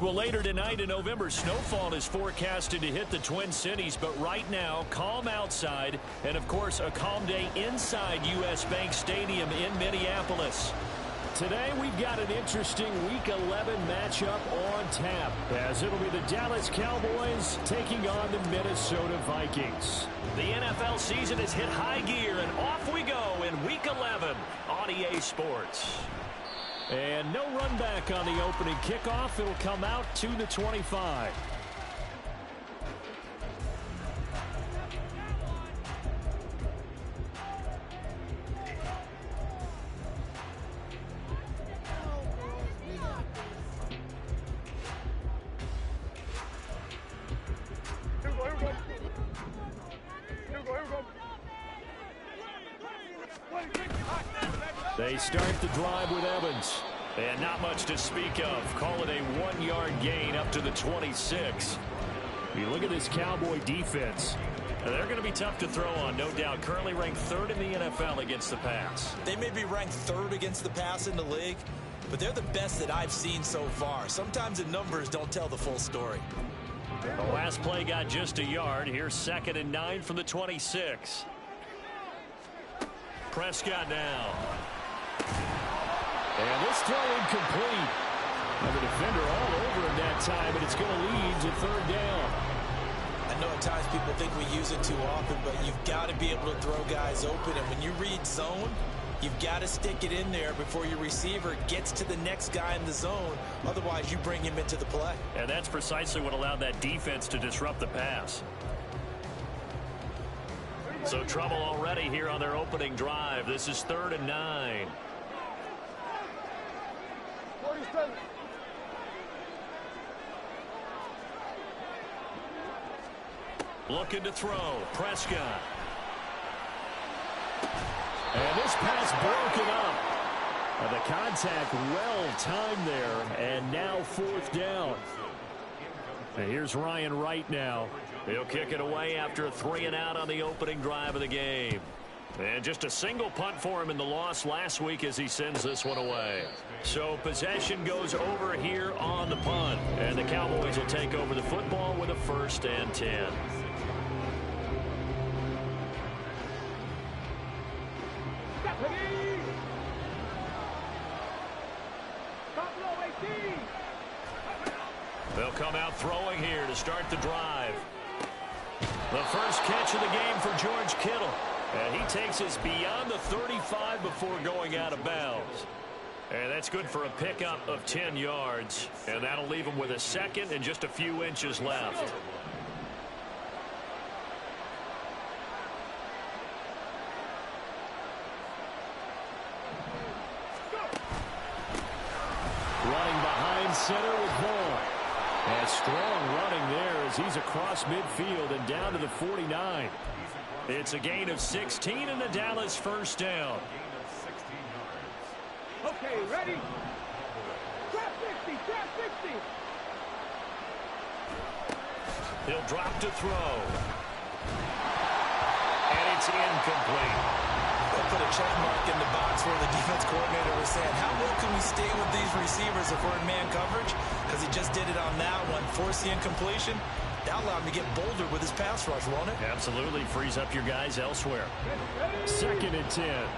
Well, later tonight in November, snowfall is forecasted to hit the Twin Cities, but right now, calm outside, and of course, a calm day inside U.S. Bank Stadium in Minneapolis. Today, we've got an interesting Week 11 matchup on tap, as it'll be the Dallas Cowboys taking on the Minnesota Vikings. The NFL season has hit high gear, and off we go in Week 11 on EA Sports. And no run back on the opening kickoff. It'll come out to the 25. They start the drive with Evans. And not much to speak of. Call it a 1-yard gain up to the 26. You look at this Cowboy defense. They're going to be tough to throw on, no doubt. Currently ranked 3rd in the NFL against the pass. They may be ranked 3rd against the pass in the league, but they're the best that I've seen so far. Sometimes the numbers don't tell the full story. The last play got just a yard. Here's 2nd and 9 from the 26. Prescott now. And this throw incomplete. And the defender all over him that time, and it's going to lead to 3rd down. I know at times people think we use it too often, but you've got to be able to throw guys open. And when you read zone, you've got to stick it in there before your receiver gets to the next guy in the zone. Otherwise, you bring him into the play. And that's precisely what allowed that defense to disrupt the pass. So trouble already here on their opening drive. This is 3rd and 9. Looking to throw. Prescott. And this pass broken up. And the contact well timed there. And now 4th down. And here's Ryan Wright now. He'll kick it away after a 3-and-out on the opening drive of the game. And just a single punt for him in the loss last week as he sends this one away. So possession goes over here on the punt. And the Cowboys will take over the football with a 1st and 10. They'll come out throwing here to start the drive. The first catch of the game for George Kittle. And he takes us beyond the 35 before going out of bounds. And that's good for a pickup of 10 yards. And that'll leave him with a 2nd and just a few inches left. Running behind center with Vaughn. And strong running there as he's across midfield and down to the 49. It's a gain of 16 and the Dallas 1st down. Okay, ready? Trap 60, trap 60. He'll drop to throw. And it's incomplete. They'll put a check mark in the box where the defense coordinator was saying, how well can we stay with these receivers if we're in man coverage? Because he just did it on that one. Force the incompletion. That'll allow him to get bolder with his pass rush, won't it? Absolutely. Frees up your guys elsewhere. 2nd and 10.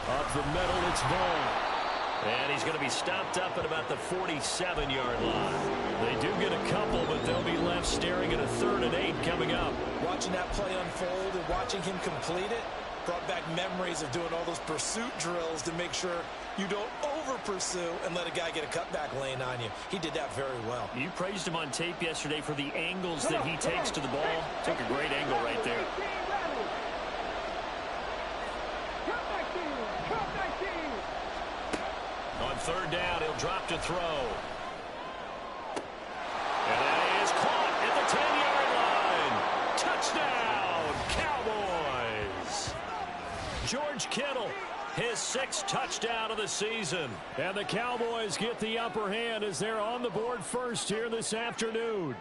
Up the middle, it's Vaughn. And he's going to be stopped up at about the 47-yard line. They do get a couple, but they'll be left staring at a 3rd and 8 coming up. Watching that play unfold and watching him complete it brought back memories of doing all those pursuit drills to make sure you don't over-pursue and let a guy get a cutback lane on you. He did that very well. You praised him on tape yesterday for the angles that he takes to the ball. Took a great angle right there. On 3rd down, he'll drop to throw. And that is caught at the 10-yard line. Touchdown, Cowboys. George Kittle, his 6th touchdown of the season. And the Cowboys get the upper hand as they're on the board first here this afternoon.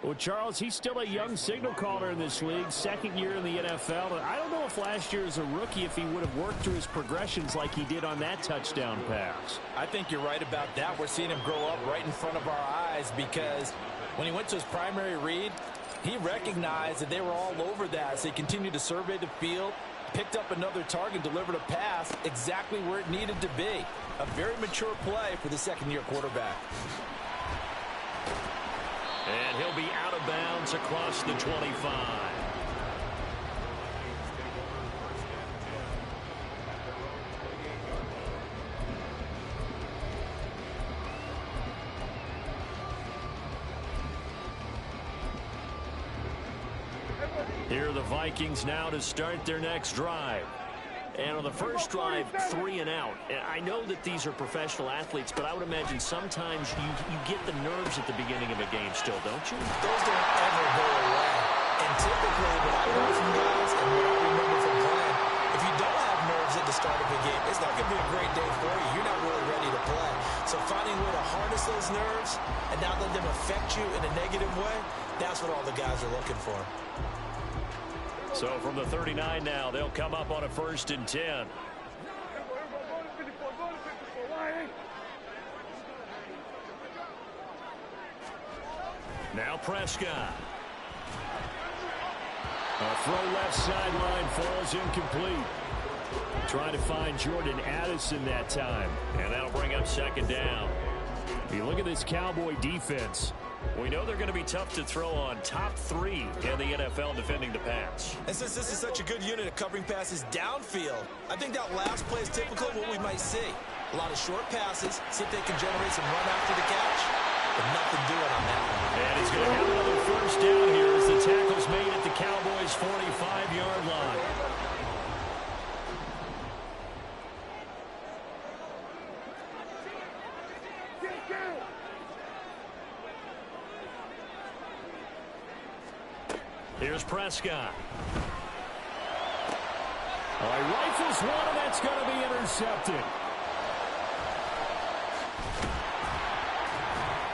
Well, Charles, he's still a young signal caller in this league, second year in the NFL. And I don't know if last year as a rookie, if he would have worked through his progressions like he did on that touchdown pass. I think you're right about that. We're seeing him grow up right in front of our eyes because when he went to his primary read, he recognized that they were all over that. So he continued to survey the field, picked up another target, delivered a pass exactly where it needed to be. A very mature play for the second-year quarterback. And he'll be out of bounds across the 25. Here are the Vikings now to start their next drive. And on the first drive, 3 and out. And I know that these are professional athletes, but I would imagine sometimes you get the nerves at the beginning of a game still, don't you? Those don't ever go away. And typically, what I heard from guys and what I remember from playing, if you don't have nerves at the start of a game, it's not going to be a great day for you. You're not really ready to play. So finding a way to harness those nerves and not let them affect you in a negative way, that's what all the guys are looking for. So from the 39 now, they'll come up on a 1st and 10. Now Prescott. A throw left sideline falls incomplete. Trying to find Jordan Addison that time. And that'll bring up 2nd down. You look at this Cowboy defense. We know they're going to be tough to throw on, top 3 in the NFL defending the pass. And since this is such a good unit of covering passes downfield, I think that last play is typical of what we might see. A lot of short passes, see if they can generate some run after the catch, but nothing doing on that one. And he's going to have another 1st down here as the tackle's made at the Cowboys' 45-yard line. Here's Prescott. All right, rifles one, and that's going to be intercepted.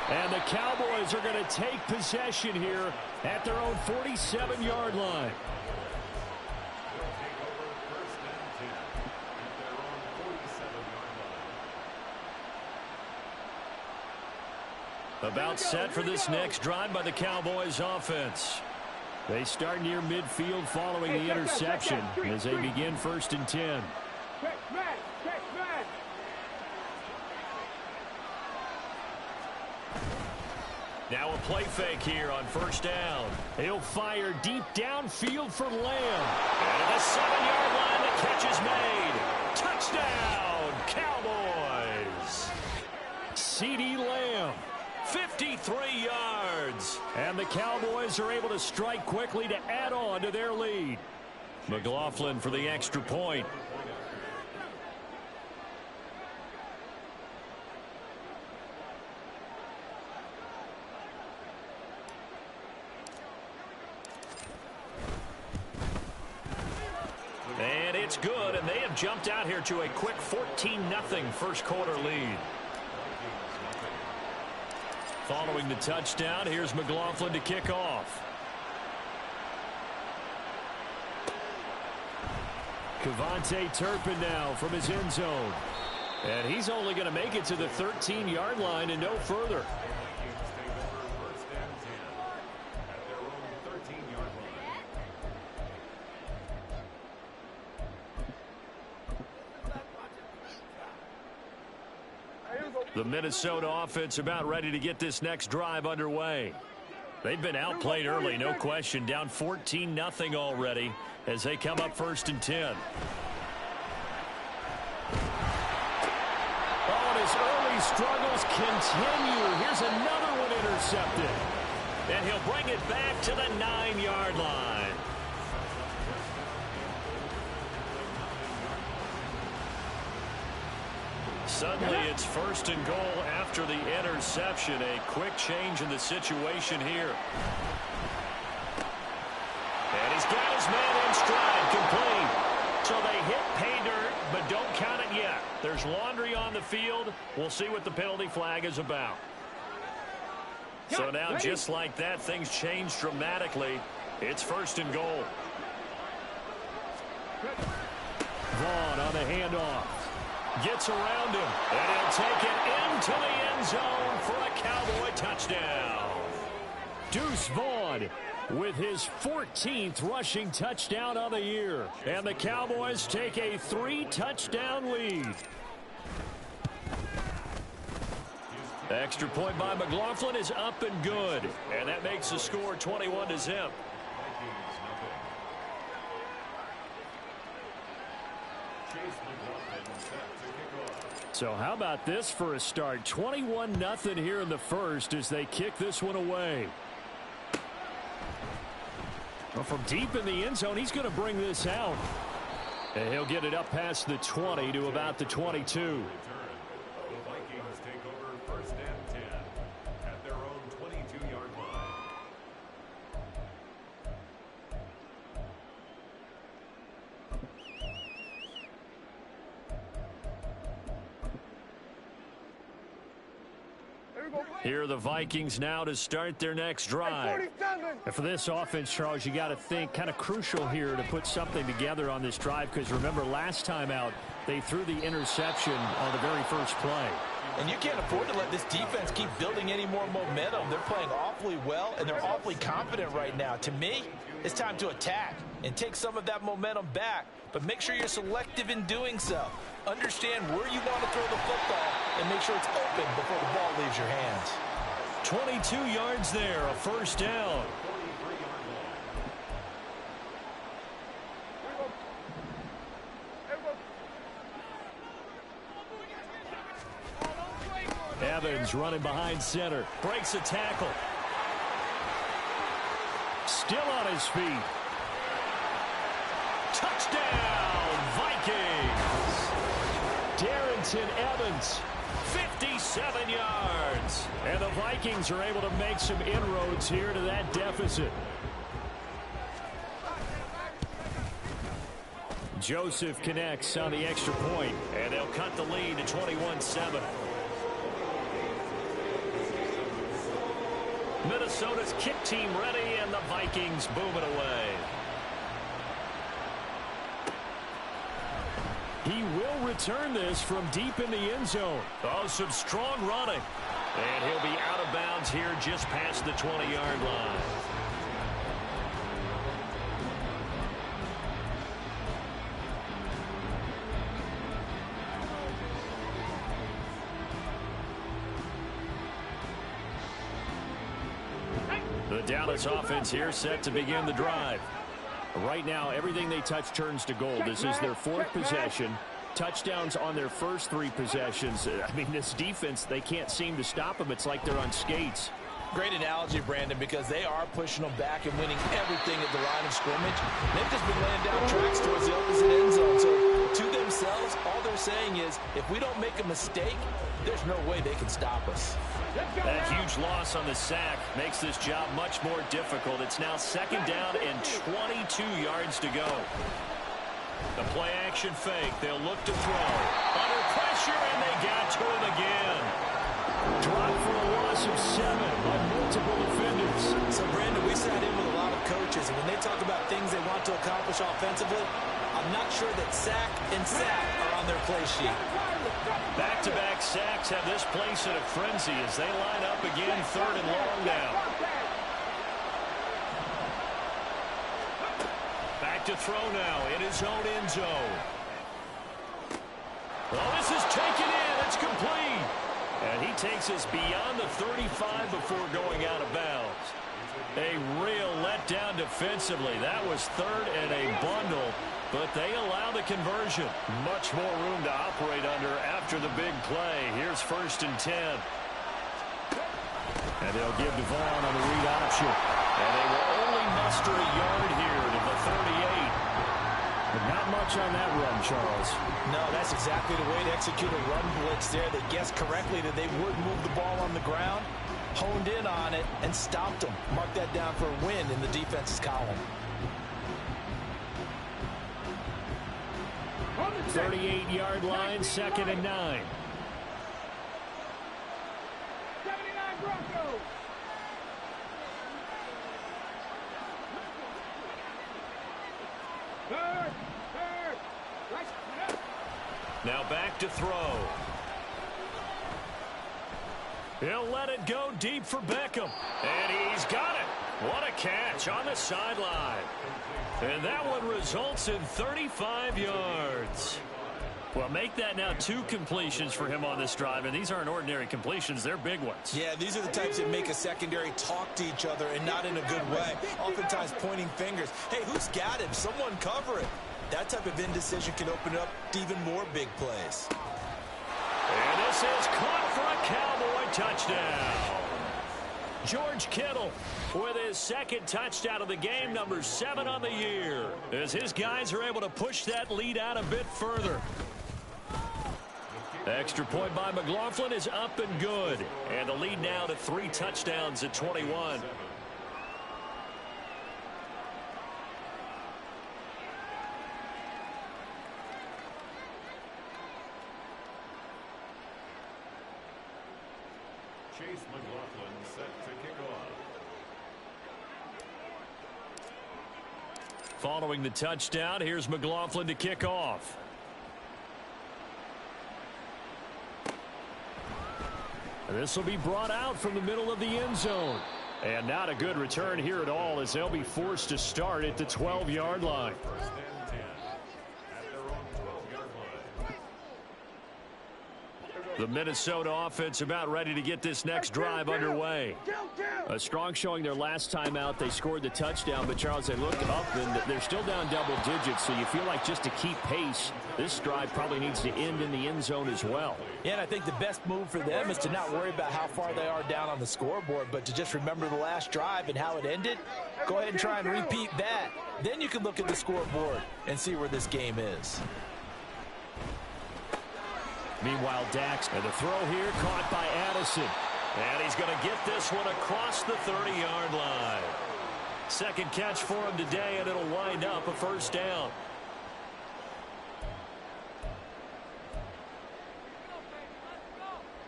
And the Cowboys are going to take possession here at their own 47-yard line. About set for this next drive by the Cowboys offense. They start near midfield following the interception as they begin 1st and 10. Now a play fake here on 1st down. He'll fire deep downfield for Lamb. And at the 7-yard line, the catch is made. Touchdown, Cowboys. CeeDee Lamb. 53 yards. And the Cowboys are able to strike quickly to add on to their lead. McLaughlin for the extra point. And it's good, and they have jumped out here to a quick 14-0 first quarter lead. Following the touchdown, here's McLaughlin to kick off. Kevontae Turpin now from his end zone. And he's only going to make it to the 13-yard line and no further. The Minnesota offense about ready to get this next drive underway. They've been outplayed early, no question. Down 14-0 already as they come up 1st and 10. Oh, and his early struggles continue. Here's another one intercepted. And he'll bring it back to the 9-yard line. Suddenly it's 1st and goal after the interception. A quick change in the situation here. And he's got his man in stride, complete. So they hit pay dirt, but don't count it yet. There's laundry on the field. We'll see what the penalty flag is about. So now, just like that, things change dramatically. It's 1st and goal. Vaughn on the handoff. Gets around him, and he'll take it into the end zone for a Cowboy touchdown. Deuce Vaughn with his 14th rushing touchdown of the year. And the Cowboys take a 3-touchdown lead. The extra point by McLaughlin is up and good. And that makes the score 21-0. So how about this for a start? 21-0 here in the first as they kick this one away. Well, from deep in the end zone, he's going to bring this out. And he'll get it up past the 20 to about the 22. The Vikings take over 1st and 10 at their own 22-yard line. Here are the Vikings now to start their next drive. And for this offense, Charles, you got to think kind of crucial here to put something together on this drive, because remember last time out they threw the interception on the very first play. And you can't afford to let this defense keep building any more momentum. They're playing awfully well, and they're awfully confident right now. To me, it's time to attack and take some of that momentum back. But make sure you're selective in doing so. Understand where you want to throw the football and make sure it's open before the ball leaves your hands. 22 yards there, a 1st down. Evans running behind center. Breaks a tackle. Still on his feet. Touchdown, Vikings! Darrington Evans. 57 yards. And the Vikings are able to make some inroads here to that deficit. Joseph connects on the extra point. And they'll cut the lead to 21-7. Minnesota's kick team ready, and the Vikings boom it away. He will return this from deep in the end zone. Oh, some strong running. And he'll be out of bounds here just past the 20-yard line. The Dallas offense here set to begin the drive. Right now, everything they touch turns to gold. This is their 4th possession. Touchdowns on their first 3 possessions. I mean, this defense, they can't seem to stop them. It's like they're on skates. Great analogy, Brandon, because they are pushing them back and winning everything at the line of scrimmage. They've just been laying down tracks towards the opposite end zone. So to themselves, all they're saying is, if we don't make a mistake, there's no way they can stop us. That huge loss on the sack makes this job much more difficult. It's now 2nd down and 22 yards to go. The play action fake. They'll look to throw. Under pressure, and they got to him again. Dropped for a loss of 7 by multiple defenders. So, Brandon, we sat in with a lot of coaches, and when they talk about things they want to accomplish offensively, I'm not sure that sack and sack are on their play sheet. Back-to-back sacks have this place in a frenzy as they line up again 3rd and long now. Back to throw now in his own end zone. Well, this is taken in. It's complete. And he takes us beyond the 35 before going out of bounds. A real letdown defensively. That was 3rd and a bundle, but they allow the conversion. Much more room to operate under after the big play. Here's 1st and 10. And they'll give Devon on the read option. And they will only muster a yard here to the 38. But not much on that run, Charles. No, that's exactly the way to execute a run blitz there. They guessed correctly that they would move the ball on the ground, honed in on it, and stopped them. Mark that down for a win in the defense's column. 38-yard line, 2nd and 9. 79 Broncos. Now back to throw. He'll let it go deep for Beckham. And he's got it. What a catch on the sideline. And that one results in 35 yards. Well, make that now 2 completions for him on this drive, and these aren't ordinary completions. They're big ones. Yeah, these are the types that make a secondary talk to each other and not in a good way. Oftentimes pointing fingers. Hey, who's got him? Someone cover it. That type of indecision can open up to even more big plays. And this is caught for a Cowboy touchdown. George Kittle with his second touchdown of the game, number 7 on the year, as his guys are able to push that lead out a bit further. Extra point by McLaughlin is up and good. And the lead now to 3 touchdowns at 21. Chase McLaughlin set to kick off. Following the touchdown, here's McLaughlin to kick off. This will be brought out from the middle of the end zone. And not a good return here at all, as they'll be forced to start at the 12-yard line. First and 10 at their own 12-yard line. The Minnesota offense about ready to get this next drive underway. A strong showing their last time out. They scored the touchdown, but Charles, they look up and they're still down double digits, so you feel like just to keep pace, this drive probably needs to end in the end zone as well. Yeah, and I think the best move for them is to not worry about how far they are down on the scoreboard, but to just remember the last drive and how it ended. Go ahead and try and repeat that. Then you can look at the scoreboard and see where this game is. Meanwhile, Dax, and the throw here caught by Addison. And he's going to get this one across the 30-yard line. Second catch for him today, and it'll wind up a first down.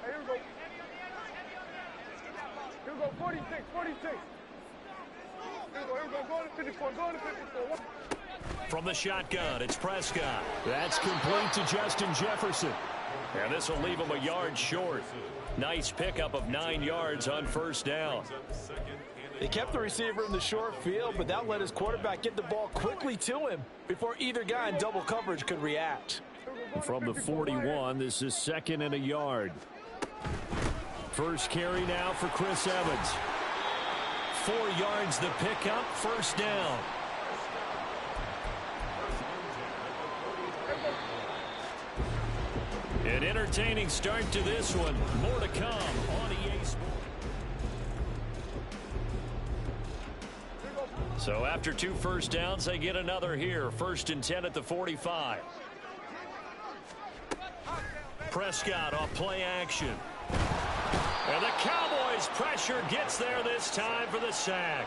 Hey, here we go. Here we go, 46, 46. Here we go, go to 54, go to 54. From the shotgun, it's Prescott. That's complete to Justin Jefferson. And this will leave him a yard short. Nice pickup of 9 yards on first down. They kept the receiver in the short field, but that let his quarterback get the ball quickly to him before either guy in double coverage could react. From the 41, this is 2nd and a yard. First carry now for Chris Evans. 4 yards the pickup, first down. An entertaining start to this one. More to come on EA Sports. So after 2 first downs, they get another here. 1st and 10 at the 45. Prescott off play action. And the Cowboys' pressure gets there this time for the sack.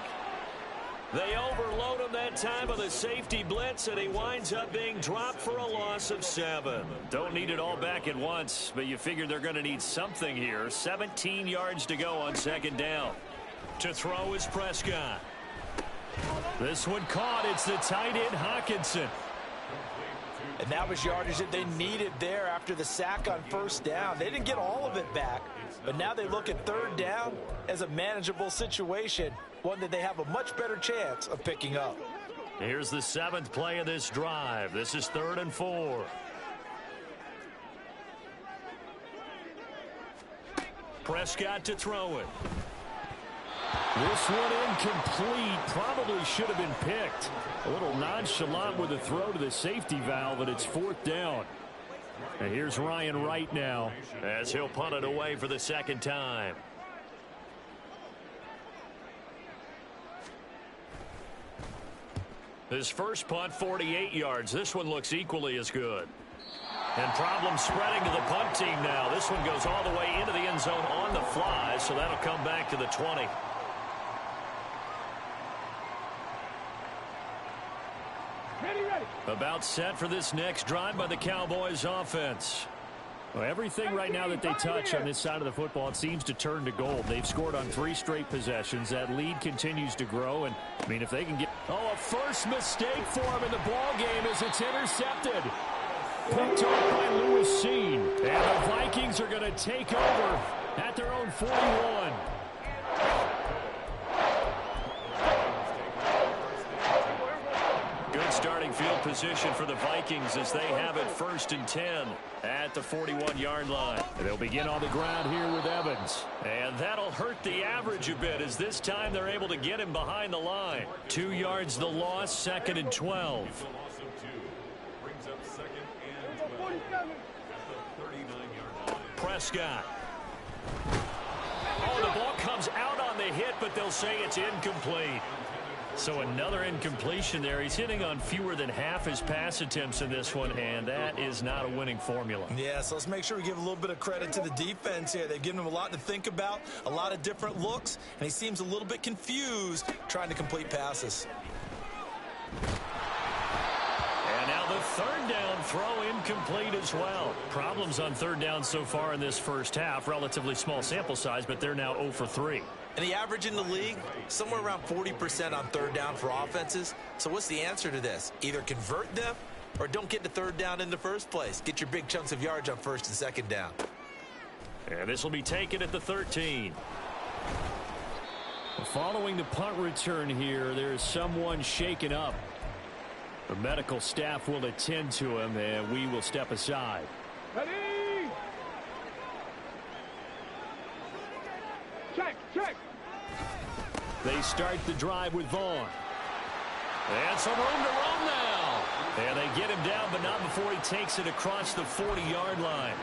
They overload him that time with a safety blitz, and he winds up being dropped for a loss of 7. Don't need it all back at once, but you figure they're going to need something here. 17 yards to go on 2nd down. To throw is Prescott. This one caught. It's the tight end, Hawkinson. And that was yardage that they needed there after the sack on first down. They didn't get all of it back, but now they look at 3rd down as a manageable situation, one that they have a much better chance of picking up. Here's the 7th play of this drive. This is 3rd and 4. Prescott to throw it. This one incomplete. Probably should have been picked. A little nonchalant with a throw to the safety valve, and it's 4th down. And here's Ryan Wright now, as he'll punt it away for the 2nd time. His first punt, 48 yards. This one looks equally as good. And problems spreading to the punt team now. This one goes all the way into the end zone on the fly, so that'll come back to the 20. About set for this next drive by the Cowboys offense. Well, everything right now that they touch on this side of the football, it seems to turn to gold. They've scored on 3 straight possessions. That lead continues to grow, and I mean, if they can get... Oh, a first mistake for him in the ball game as it's intercepted. Picked off by Lewis Seen. And the Vikings are going to take over at their own 41. Good starting field position for the Vikings as they have it 1st and 10 at the 41-yard line. And they'll begin on the ground here with Evans. And that'll hurt the average a bit as this time they're able to get him behind the line. 2 yards the loss, 2nd and 12. It's a loss of 2. Brings up 2nd and 12 at the 39-yard line. Prescott. Oh, the ball comes out on the hit, but they'll say it's incomplete. So another incompletion there. He's hitting on fewer than half his pass attempts in this one, and that is not a winning formula. Yeah, so let's make sure we give a little bit of credit to the defense here. They've given him a lot to think about, a lot of different looks, and he seems a little bit confused trying to complete passes. And now the 3rd down throw incomplete as well. Problems on 3rd down so far in this first half. Relatively small sample size, but they're now 0 for 3. And the average in the league, somewhere around 40% on 3rd down for offenses. So what's the answer to this? Either convert them or don't get the 3rd down in the first place. Get your big chunks of yards on 1st and 2nd down. And this will be taken at the 13. Following the punt return here, there's someone shaken up. The medical staff will attend to him, and we will step aside. Ready? Check, check. They start the drive with Vaughn. And some room to run now. And they get him down, but not before he takes it across the 40-yard line.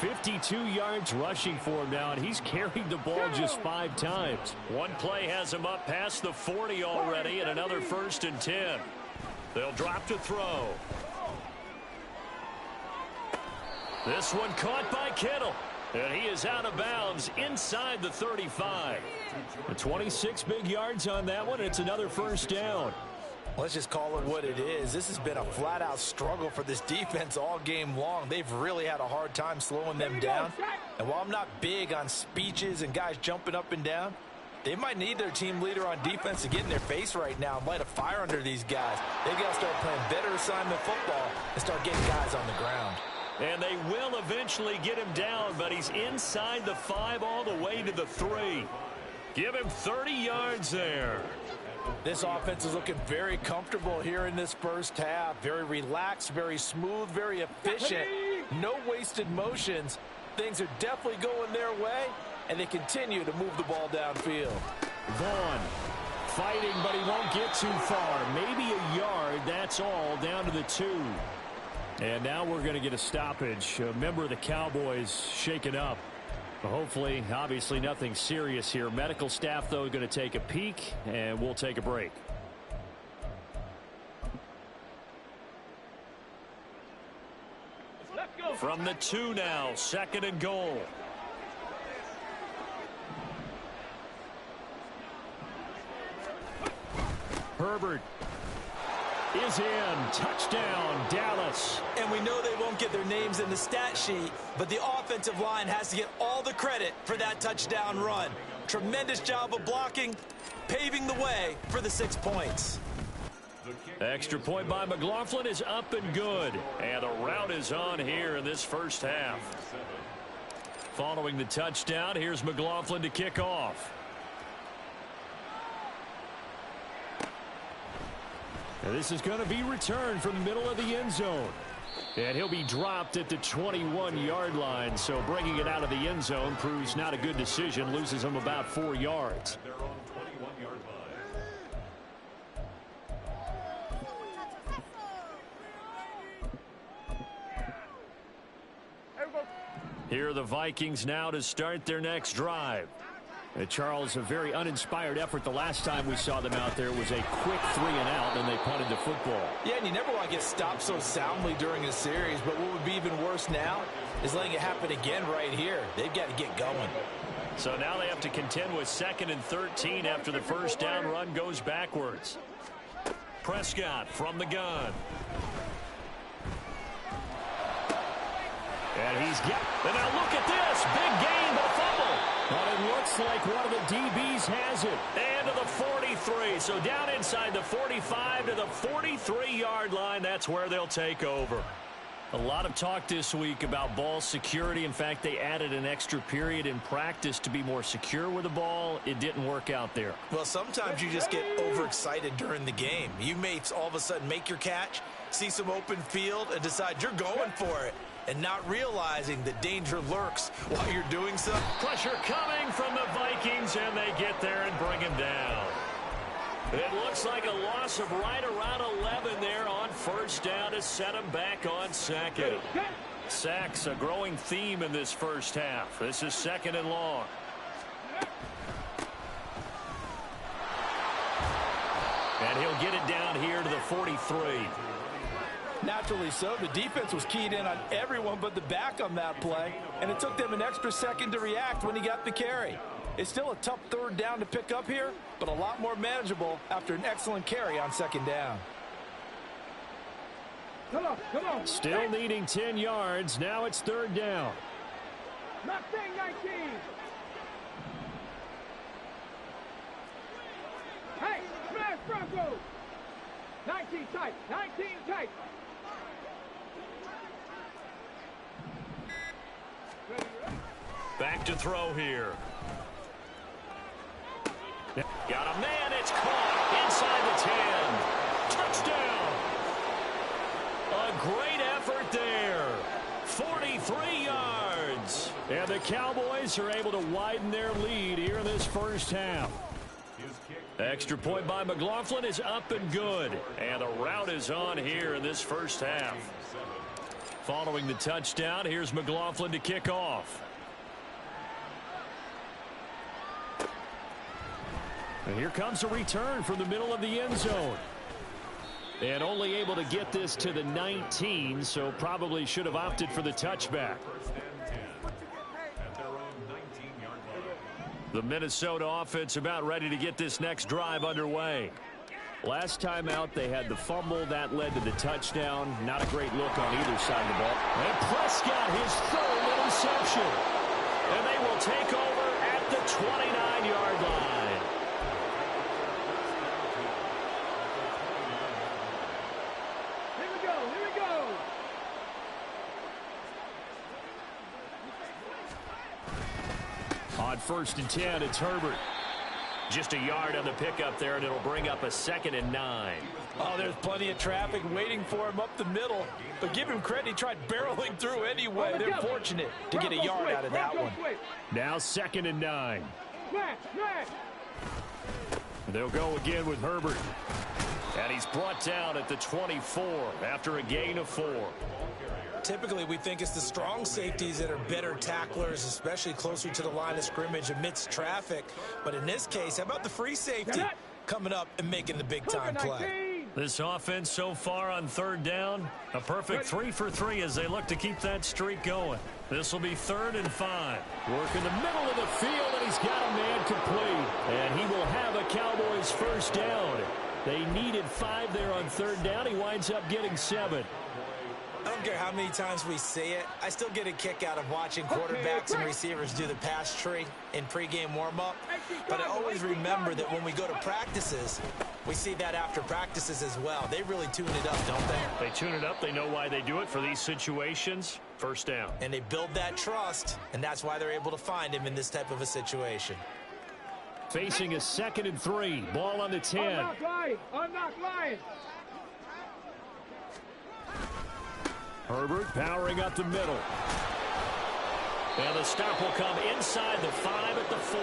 52 yards rushing for him now, and he's carried the ball just 5 times. One play has him up past the 40 already, and another 1st and 10. They'll drop to throw. This one caught by Kittle. And he is out of bounds inside the 35. 26 big yards on that one. It's another 1st down. Let's just call it what it is. This has been a flat-out struggle for this defense all game long. They've really had a hard time slowing them down. And while I'm not big on speeches and guys jumping up and down, they might need their team leader on defense to get in their face right now and light a fire under these guys. They've got to start playing better assignment football and start getting guys on the ground. And they will eventually get him down, but he's inside the 5 all the way to the 3. Give him 30 yards there. This offense is looking very comfortable here in this first half. Very relaxed, very smooth, very efficient. No wasted motions. Things are definitely going their way, and they continue to move the ball downfield. Vaughn fighting, but he won't get too far. Maybe a yard, that's all, down to the 2. And now we're going to get a stoppage. A member of the Cowboys shaken up. Hopefully, obviously nothing serious here. Medical staff, though, going to take a peek, and we'll take a break. Let's go. From the 2 now, 2nd and goal. Herbert is in. Touchdown, Dallas. And we know they won't get their names in the stat sheet, but the offensive line has to get all the credit for that touchdown run. Tremendous job of blocking, paving the way for the 6 points. Extra point by McLaughlin is up and good. And the route is on here in this first half. Following the touchdown, here's McLaughlin to kick off. And this is going to be returned from the middle of the end zone. And he'll be dropped at the 21-yard line. So bringing it out of the end zone proves not a good decision. Loses him about 4 yards. Their own 21-yard line. Here are the Vikings now to start their next drive. Charles, a very uninspired effort the last time we saw them out there was a quick 3 and out, and they punted the football. Yeah, and you never want to get stopped so soundly during a series, but what would be even worse now is letting it happen again right here. They've got to get going. So now they have to contend with 2nd and 13 after the first down run goes backwards. Prescott from the gun. And he's got, and now look at this, big gain, but fumble. But it looks like one of the DBs has it. And to the 43, so down inside the 45 to the 43-yard line, that's where they'll take over. A lot of talk this week about ball security. In fact, they added an extra period in practice to be more secure with the ball. It didn't work out there. Well, sometimes you just get overexcited during the game. You may all of a sudden make your catch, see some open field, and decide you're going for it, and not realizing that danger lurks while you're doing so. Pressure coming from the Vikings, and they get there and bring him down. It looks like a loss of right around 11 there on first down to set him back on second. Sacks, a growing theme in this first half. This is second and long. And he'll get it down here to the 43. Naturally so. The defense was keyed in on everyone but the back on that play, and it took them an extra second to react when he got the carry. It's still a tough third down to pick up here, but a lot more manageable after an excellent carry on second down. Come on. Still needing 10 yards. Now it's third down. Mustang 19. Hey, smash Broncos. 19 tight. Back to throw here. Got a man. It's caught inside the 10. Touchdown. A great effort there. 43 yards. And the Cowboys are able to widen their lead here in this first half. Extra point by McLaughlin is up and good. And the route is on here in this first half. Following the touchdown, here's McLaughlin to kick off. And here comes a return from the middle of the end zone. And only able to get this to the 19, so probably should have opted for the touchback. The Minnesota offense about ready to get this next drive underway. Last time out, they had the fumble. That led to the touchdown. Not a great look on either side of the ball. And Prescott, his third interception. And they will take over at the 29-yard line. Here we go. On first and 10, it's Herbert. Just a yard on the pickup there, and it'll bring up a 2nd and 9. Oh, there's plenty of traffic waiting for him up the middle. But give him credit, he tried barreling through anyway. They're fortunate to get a yard out of that one. Now 2nd and 9. Smash. They'll go again with Herbert. And he's brought down at the 24 after a gain of 4. Typically, we think it's the strong safeties that are better tacklers, especially closer to the line of scrimmage amidst traffic. But in this case, how about the free safety coming up and making the big-time play? This offense so far on third down, a perfect 3 for 3 as they look to keep that streak going. This will be 3rd and 5. Work in the middle of the field, and he's got a man complete. And he will have a Cowboys first down. They needed 5 there on third down. He winds up getting 7. I don't care how many times we say it. I still get a kick out of watching quarterbacks and receivers do the pass tree in pregame warm-up. But I always remember that when we go to practices, we see that after practices as well. They really tune it up, don't they? They tune it up. They know why they do it for these situations. First down. And they build that trust, and that's why they're able to find him in this type of a situation. Facing a 2nd and 3. Ball on the 10. Unlock line. Herbert powering up the middle. And the stop will come inside the 5 at the 4.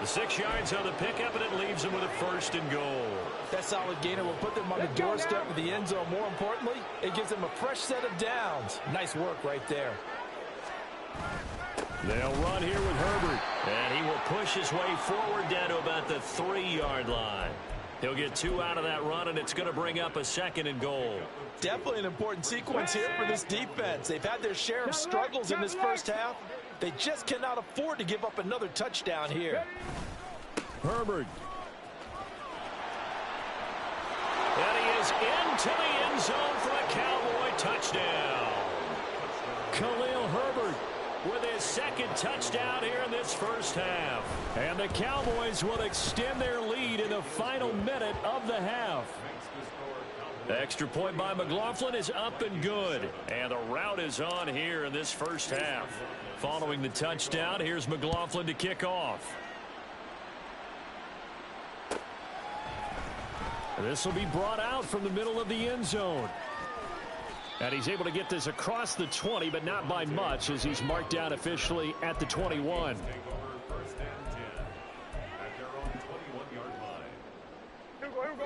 The 6 yards on the pickup, and it leaves them with a 1st and goal. That solid gainer will put them on the doorstep of the end zone. More importantly, it gives them a fresh set of downs. Nice work right there. They'll run here with Herbert. And he will push his way forward down to about the 3-yard line. He'll get 2 out of that run, and it's going to bring up a 2nd and goal. Definitely an important sequence here for this defense. They've had their share of struggles in this first half. They just cannot afford to give up another touchdown here. Herbert. And he is into the end zone for a Cowboy touchdown. Khalil Herbert with his 2nd touchdown here in this first half. And the Cowboys will extend their lead in the final minute of the half. Extra point by McLaughlin is up and good. And the route is on here in this first half. Following the touchdown, here's McLaughlin to kick off. This will be brought out from the middle of the end zone. And he's able to get this across the 20, but not by much, as he's marked down officially at the 21.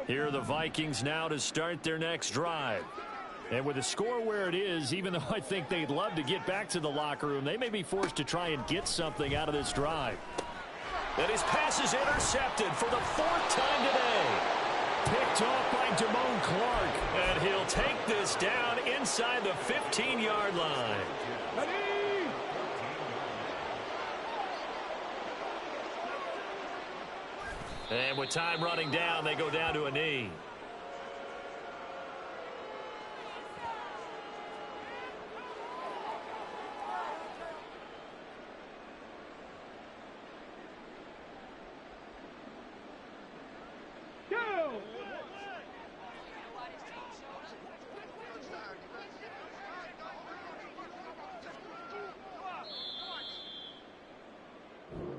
Here are the Vikings now to start their next drive. And with the score where it is, even though I think they'd love to get back to the locker room, they may be forced to try and get something out of this drive. And his pass is intercepted for the 4th time today. Picked off by Damone Clark. And he'll take this down inside the 15-yard line. And with time running down, they go down to a knee.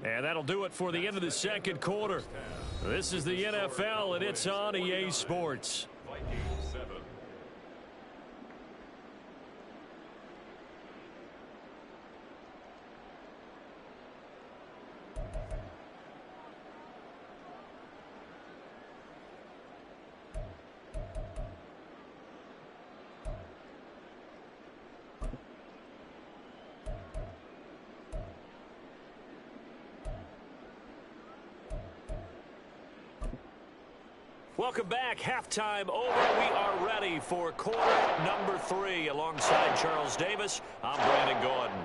And that'll do it for the end of the second quarter. This is the NFL, and it's on EA Sports. Vikings 7. Welcome back. Halftime over. We are ready for quarter number 3. Alongside Charles Davis, I'm Brandon Gordon.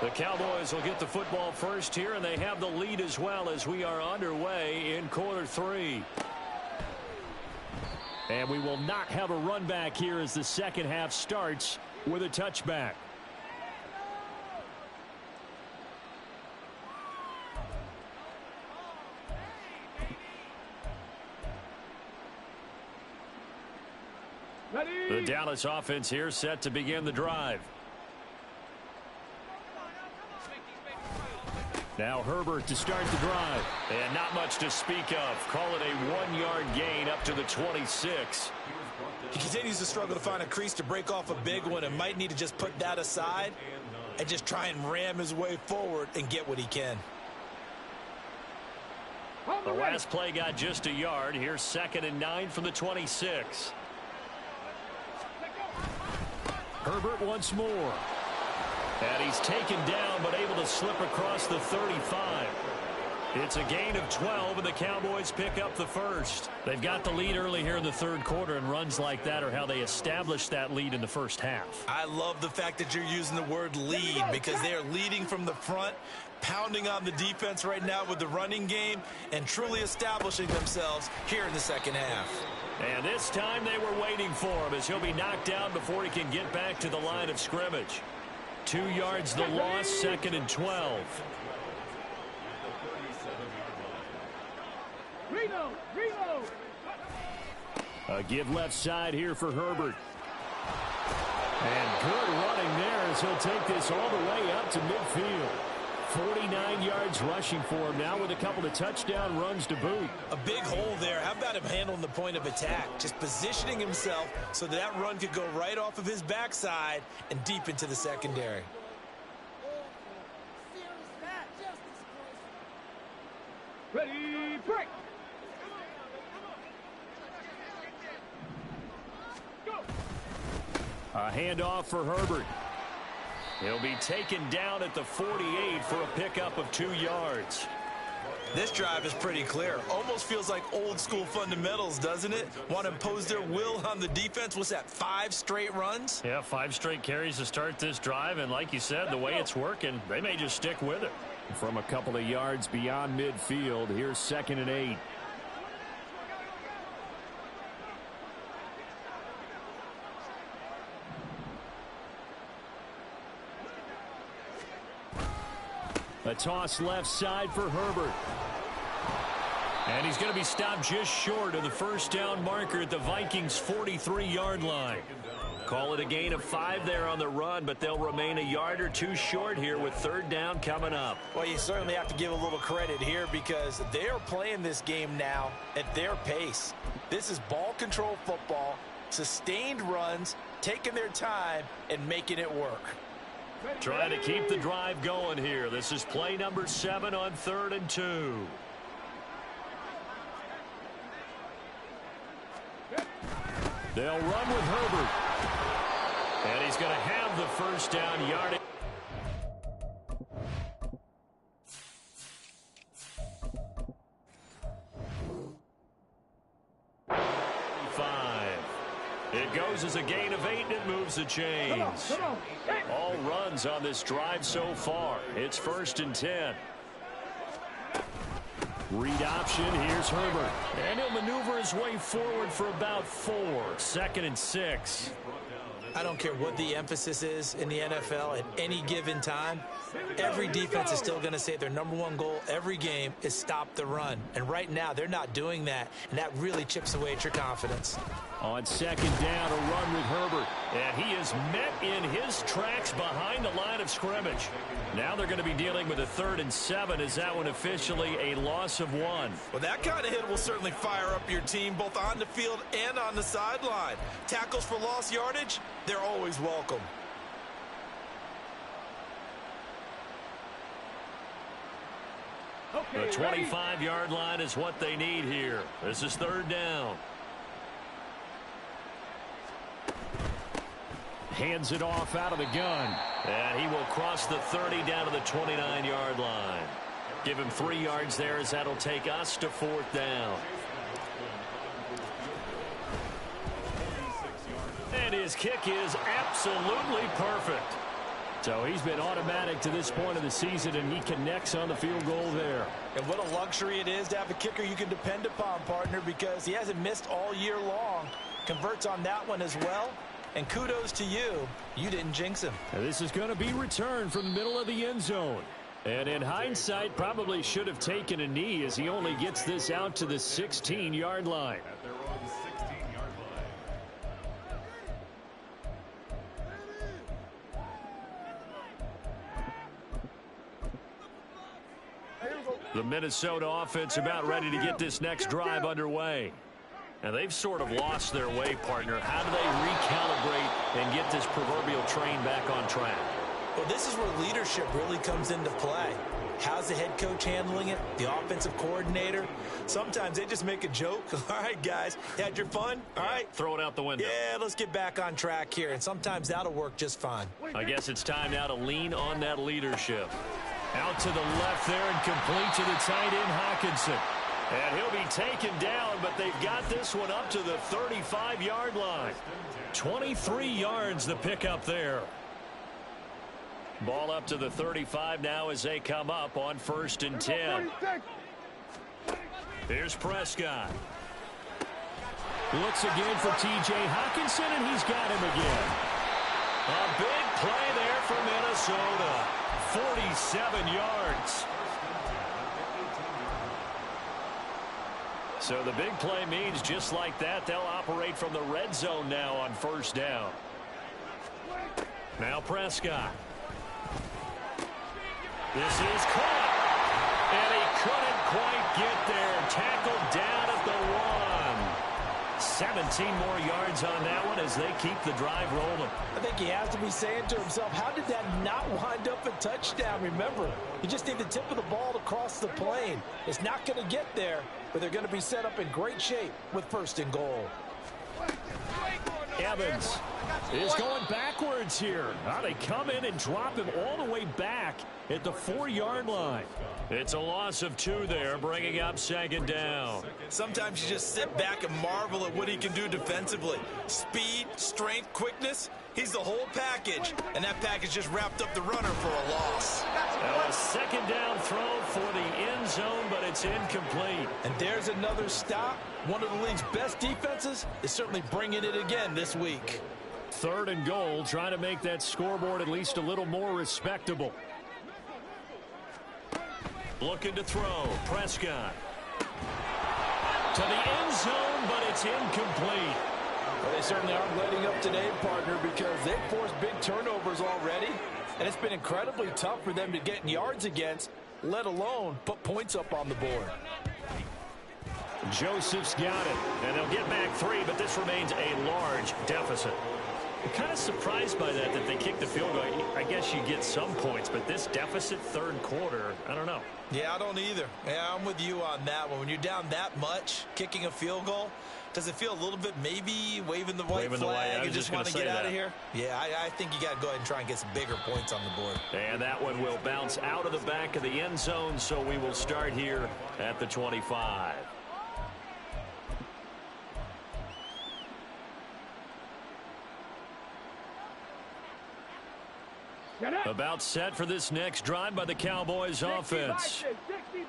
The Cowboys will get the football first here, and they have the lead as well as we are underway in quarter 3. And we will not have a run back here as the second half starts with a touchback. The Dallas offense here set to begin the drive. Now Herbert to start the drive. And not much to speak of. Call it a 1-yard gain up to the 26. He continues to struggle to find a crease to break off a big one and might need to just put that aside and just try and ram his way forward and get what he can. The last play got just a yard. Here's 2nd and 9 from the 26. Herbert once more. And he's taken down but able to slip across the 35. It's a gain of 12, and the Cowboys pick up the first. They've got the lead early here in the third quarter, and runs like that are how they establish that lead in the first half. I love the fact that you're using the word lead because they are leading from the front, pounding on the defense right now with the running game, and truly establishing themselves here in the second half. And this time they were waiting for him as he'll be knocked down before he can get back to the line of scrimmage. 2 yards the loss, 2nd and 12. A give left side here for Herbert. And good running there as he'll take this all the way up to midfield. 49 yards rushing for him now with a couple of touchdown runs to boot. A big hole there. How about him handling the point of attack? Just positioning himself so that run could go right off of his backside and deep into the secondary. Ready, break. A handoff for Herbert. He'll be taken down at the 48 for a pickup of 2 yards. This drive is pretty clear. Almost feels like old school fundamentals, doesn't it? Want to impose their will on the defense. What's that, 5 straight runs? Yeah, 5 straight carries to start this drive. And like you said, the way it's working, they may just stick with it. From a couple of yards beyond midfield, here's 2nd and 8. A toss left side for Herbert. And he's going to be stopped just short of the first down marker at the Vikings' 43-yard line. Call it a gain of 5 there on the run, but they'll remain a yard or two short here with third down coming up. Well, you certainly have to give a little credit here because they are playing this game now at their pace. This is ball control football, sustained runs, taking their time, and making it work. Trying to keep the drive going here. This is play number 7 on 3rd and 2. They'll run with Herbert. And he's going to have the first down yardage. It goes as a gain of 8, and it moves the chains. All runs on this drive so far. It's 1st and 10. Read option. Here's Herbert. And he'll maneuver his way forward for about 4. 2nd and 6. I don't care what the emphasis is in the NFL at any given time. Every defense is still going to say their number 1 goal every game is stop the run. And right now, they're not doing that, and that really chips away at your confidence. On 2nd down, a run with Herbert. And he is met in his tracks behind the line of scrimmage. Now they're going to be dealing with a 3rd and 7. Is that one officially a loss of 1? Well, that kind of hit will certainly fire up your team both on the field and on the sideline. Tackles for lost yardage, they're always welcome. The 25-yard line is what they need here. This is 3rd down. Hands it off out of the gun. And he will cross the 30 down to the 29-yard line. Give him 3 yards there as that'll take us to 4th down. And his kick is absolutely perfect. So he's been automatic to this point of the season, and he connects on the field goal there. And what a luxury it is to have a kicker you can depend upon, partner, because he hasn't missed all year long. Converts on that one as well. And kudos to you. You didn't jinx him. Now this is going to be returned from the middle of the end zone. And in hindsight, probably should have taken a knee as he only gets this out to the 16-yard line. At their own 16-yard line. The Minnesota offense about ready to get this next drive underway. And they've sort of lost their way, partner. How do they recalibrate and get this proverbial train back on track? Well, this is where leadership really comes into play. How's the head coach handling it? The offensive coordinator? Sometimes they just make a joke. All right, guys, had your fun? All right. Throw it out the window. Yeah, let's get back on track here. And sometimes that'll work just fine. I guess it's time now to lean on that leadership. Out to the left there and complete to the tight end, Hockenson. And he'll be taken down, but they've got this one up to the 35-yard line. 23 yards the pickup there. Ball up to the 35 now as they come up on 1st and 10. Here's Prescott. Looks again for T.J. Hockenson, and he's got him again. A big play there for Minnesota. 47 yards. So the big play means just like that, they'll operate from the red zone now on 1st down. Now Prescott. This is caught. And he couldn't quite get there. Tackled down at the 1. 17 more yards on that one as they keep the drive rolling. I think he has to be saying to himself, how did that not wind up a touchdown? Remember, you just need the tip of the ball to cross the plane. It's not going to get there, but they're going to be set up in great shape with 1st and goal. Evans is going backwards here. Now they come in and drop him all the way back at the 4-yard line. It's a loss of 2 there, bringing up 2nd down. Sometimes you just sit back and marvel at what he can do defensively. Speed, strength, quickness, he's the whole package. And that package just wrapped up the runner for a loss. Now a 2nd down throw for the end zone, but it's incomplete. And there's another stop. One of the league's best defenses is certainly bringing it again this week. 3rd and goal, trying to make that scoreboard at least a little more respectable. Looking to throw. Prescott. To the end zone, but it's incomplete. Well, they certainly aren't letting up today, partner, because they've forced big turnovers already. And it's been incredibly tough for them to get yards against, let alone put points up on the board. Joseph's got it. And they'll get back 3, but this remains a large deficit. I'm kind of surprised by that they kicked the field goal. I guess you get some points, but this deficit third quarter, I don't know. Yeah, I don't either. Yeah, I'm with you on that one. When you're down that much, kicking a field goal, does it feel a little bit maybe waving the white flag and just want to get out of here? Yeah, I think you got to go ahead and try and get some bigger points on the board. And that one will bounce out of the back of the end zone, so we will start here at the 25. About set for this next drive by the Cowboys offense.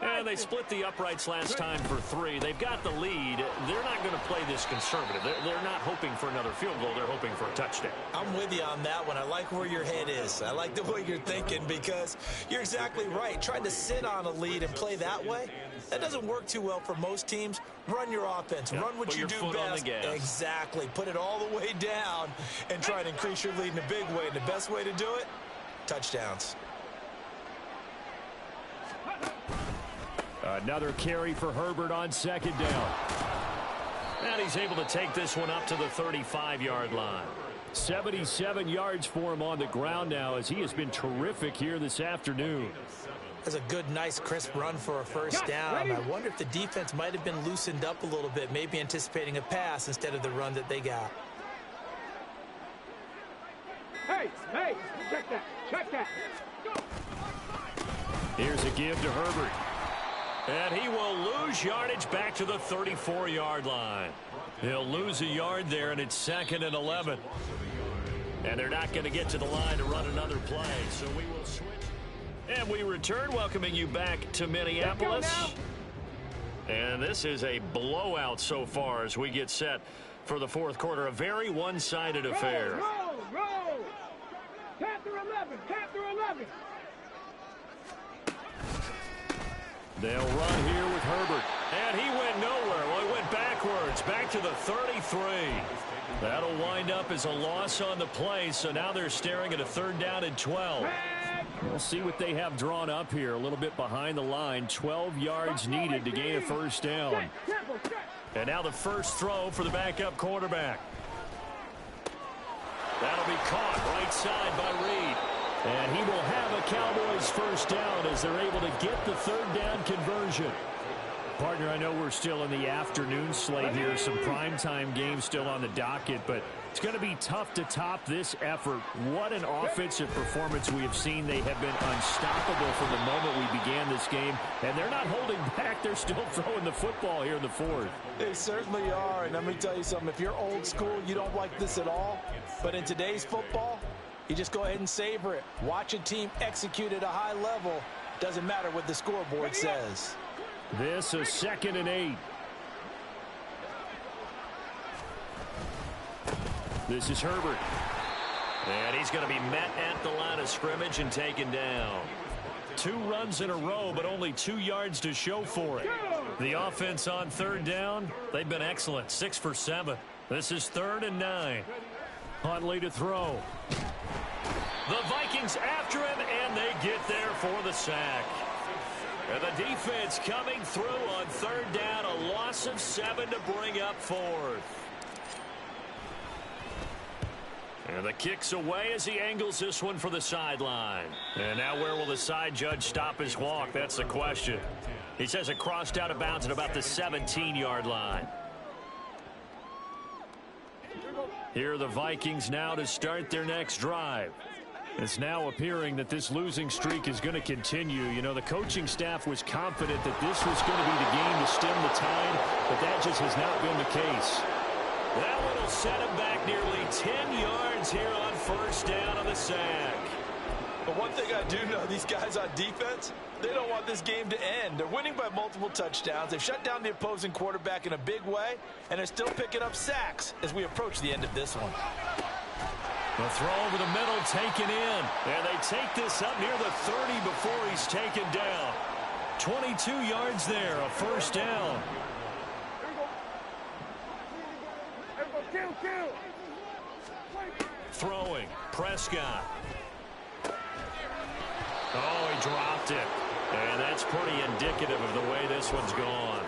And they split the uprights last time for 3. They've got the lead. They're not going to play this conservative. They're not hoping for another field goal. They're hoping for a touchdown. I'm with you on that one. I like where your head is. I like the way you're thinking because you're exactly right. Trying to sit on a lead and play that way, that doesn't work too well for most teams. Run your offense. Yeah, run what you do best. Exactly. Put it all the way down and try and increase your lead in a big way. And the best way to do it, touchdowns. Another carry for Herbert on second down. And he's able to take this one up to the 35-yard line. 77 yards for him on the ground now as he has been terrific here this afternoon. That's a good, nice, crisp run for a first down. I wonder if the defense might have been loosened up a little bit, maybe anticipating a pass instead of the run that they got. Hey, check that. Here's a give to Herbert. And he will lose yardage back to the 34-yard line. He'll lose a yard there, and it's 2nd and 11. And they're not going to get to the line to run another play, so we will switch. And we return, welcoming you back to Minneapolis. And this is a blowout so far as we get set for the fourth quarter. A very one-sided affair. Roll. 10 through 11. They'll run here with Herbert. And he went nowhere. Well, he went backwards, back to the 33. That'll wind up as a loss on the play, so now they're staring at a 3rd down and 12. We'll see what they have drawn up here. A little bit behind the line. 12 yards needed to gain a first down. And now the first throw for the backup quarterback. That'll be caught right side by Reed. And he will have a Cowboys first down as they're able to get the 3rd down conversion. Partner, I know we're still in the afternoon slate here. Some primetime games still on the docket, but it's going to be tough to top this effort. What an offensive performance we have seen. They have been unstoppable from the moment we began this game, and they're not holding back. They're still throwing the football here in the 4th. They certainly are, and let me tell you something. If you're old school, you don't like this at all. But in today's football, you just go ahead and savor it. Watch a team execute at a high level. Doesn't matter what the scoreboard says. This is 2nd and 8. This is Herbert. And he's going to be met at the line of scrimmage and taken down. 2 runs in a row, but only 2 yards to show for it. The offense on 3rd down, they've been excellent. 6 for 7. This is 3rd and 9. Huntley to throw. The Vikings after him, and they get there for the sack. And the defense coming through on 3rd down, a loss of 7 to bring up 4th. And the kick's away as he angles this one for the sideline. And now where will the side judge stop his walk? That's the question. He says it crossed out of bounds at about the 17-yard line. Here are the Vikings now to start their next drive. It's now appearing that this losing streak is going to continue. You know, the coaching staff was confident that this was going to be the game to stem the tide, but that just has not been the case. That one will set him back nearly 10 yards here on 1st down on the sack. But one thing I do know, these guys on defense, they don't want this game to end. They're winning by multiple touchdowns. They've shut down the opposing quarterback in a big way, and they're still picking up sacks as we approach the end of this one. The throw over the middle taken in. And they take this up near the 30 before he's taken down. 22 yards there, a first down. Kill. Throwing, Prescott. Oh, he dropped it. And that's pretty indicative of the way this one's gone.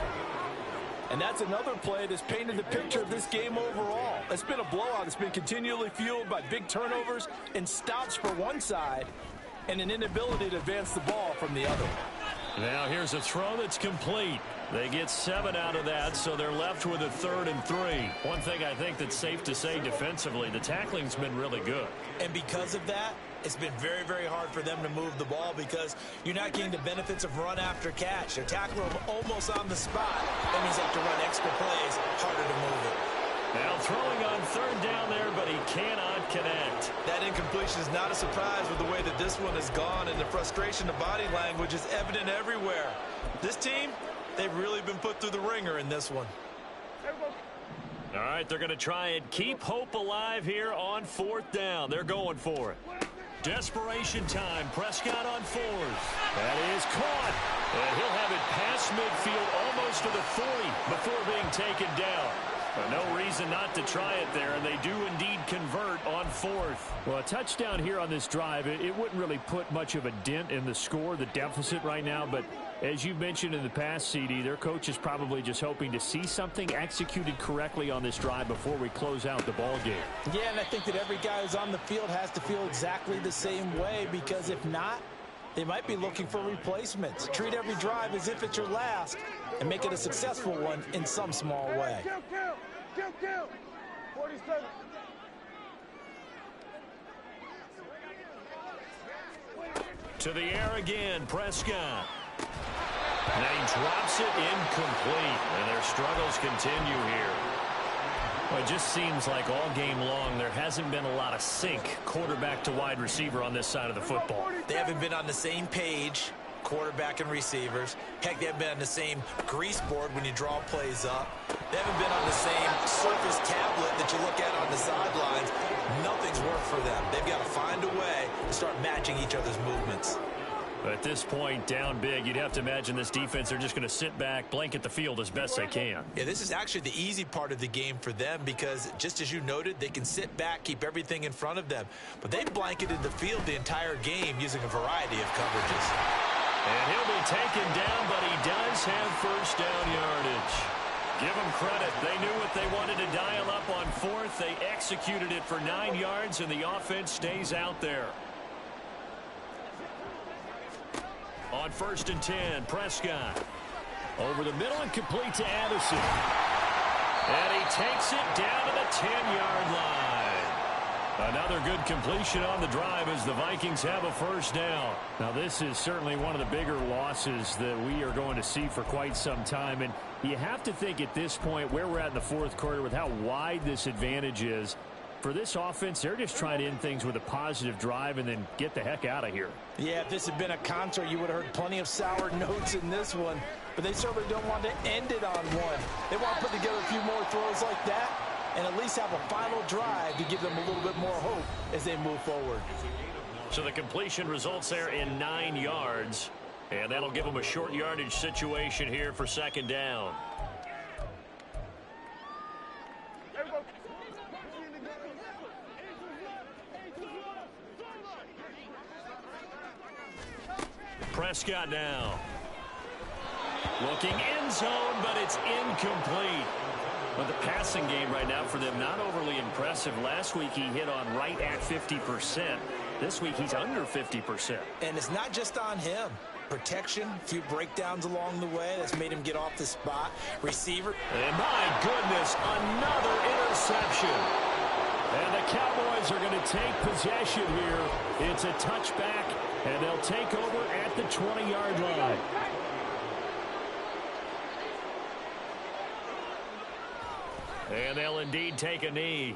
And that's another play that's painted the picture of this game overall. It's been a blowout. It's been continually fueled by big turnovers and stops for one side and an inability to advance the ball from the other. Now here's a throw that's complete. They get 7 out of that, so they're left with a 3rd and 3. One thing I think that's safe to say defensively, the tackling's been really good. And because of that, it's been very, very hard for them to move the ball because you're not getting the benefits of run after catch. They're tackling them almost on the spot. That means they have to run extra plays, harder to move it. Now throwing on 3rd down there, but he cannot connect. That incompletion is not a surprise with the way that this one has gone, and the frustration of body language is evident everywhere. This team, they've really been put through the ringer in this one. All right, they're going to try and keep hope alive here on 4th down. They're going for it. Desperation time. Prescott on 4th. That is caught. And he'll have it past midfield almost to the 40 before being taken down. No reason not to try it there, and they do indeed convert on 4th. Well, a touchdown here on this drive, it wouldn't really put much of a dent in the score, the deficit right now, but as you've mentioned in the past, CD, their coach is probably just hoping to see something executed correctly on this drive before we close out the ball game. Yeah, and I think that every guy who's on the field has to feel exactly the same way, because if not, they might be looking for replacements. Treat every drive as if it's your last and make it a successful one in some small way. Kill. 47. To the air again, Prescott. And he drops it incomplete, and their struggles continue here. Well, it just seems like all game long there hasn't been a lot of sync quarterback to wide receiver on this side of the football. They haven't been on the same page, quarterback and receivers. Heck, they haven't been on the same grease board when you draw plays up. They haven't been on the same surface tablet that you look at on the sidelines. Nothing's worked for them. They've got to find a way to start matching each other's movements. At this point, down big, you'd have to imagine this defense, they're just going to sit back, blanket the field as best they can. Yeah, this is actually the easy part of the game for them because, just as you noted, they can sit back, keep everything in front of them. But they blanketed the field the entire game using a variety of coverages. And he'll be taken down, but he does have first down yardage. Give them credit. They knew what they wanted to dial up on 4th. They executed it for 9 yards, and the offense stays out there. On 1st and 10, Prescott. Over the middle and complete to Addison. And he takes it down to the 10-yard line. Another good completion on the drive as the Vikings have a first down. Now, this is certainly one of the bigger losses that we are going to see for quite some time. And you have to think at this point where we're at in the 4th quarter with how wide this advantage is. For this offense, they're just trying to end things with a positive drive and then get the heck out of here. Yeah, if this had been a concert, you would have heard plenty of sour notes in this one. But they certainly don't want to end it on one. They want to put together a few more throws like that and at least have a final drive to give them a little bit more hope as they move forward. So the completion results there in 9 yards. And that'll give them a short yardage situation here for 2nd down. Prescott now. Looking end zone, but it's incomplete. But the passing game right now for them, not overly impressive. Last week he hit on right at 50%. This week he's under 50%. And it's not just on him. Protection, a few breakdowns along the way. That's made him get off the spot. Receiver. And my goodness, another interception. And the Cowboys are going to take possession here. It's a touchback, and they'll take over at the 20-yard line. And they'll indeed take a knee.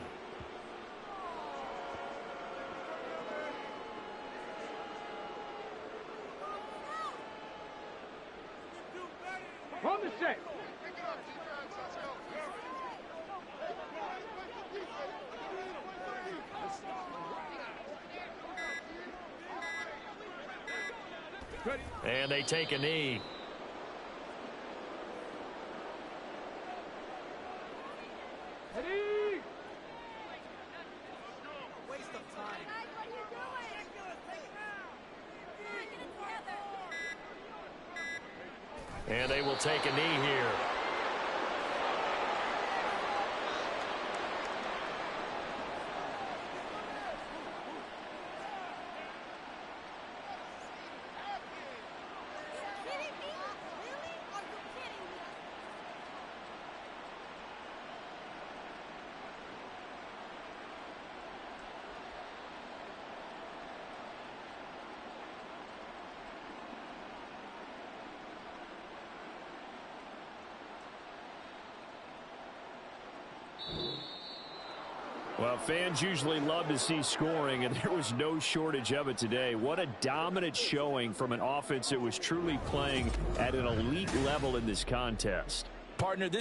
Run the check. And they take a knee. And they will take a knee here. Well, fans usually love to see scoring, and there was no shortage of it today. What a dominant showing from an offense that was truly playing at an elite level in this contest. Partner, this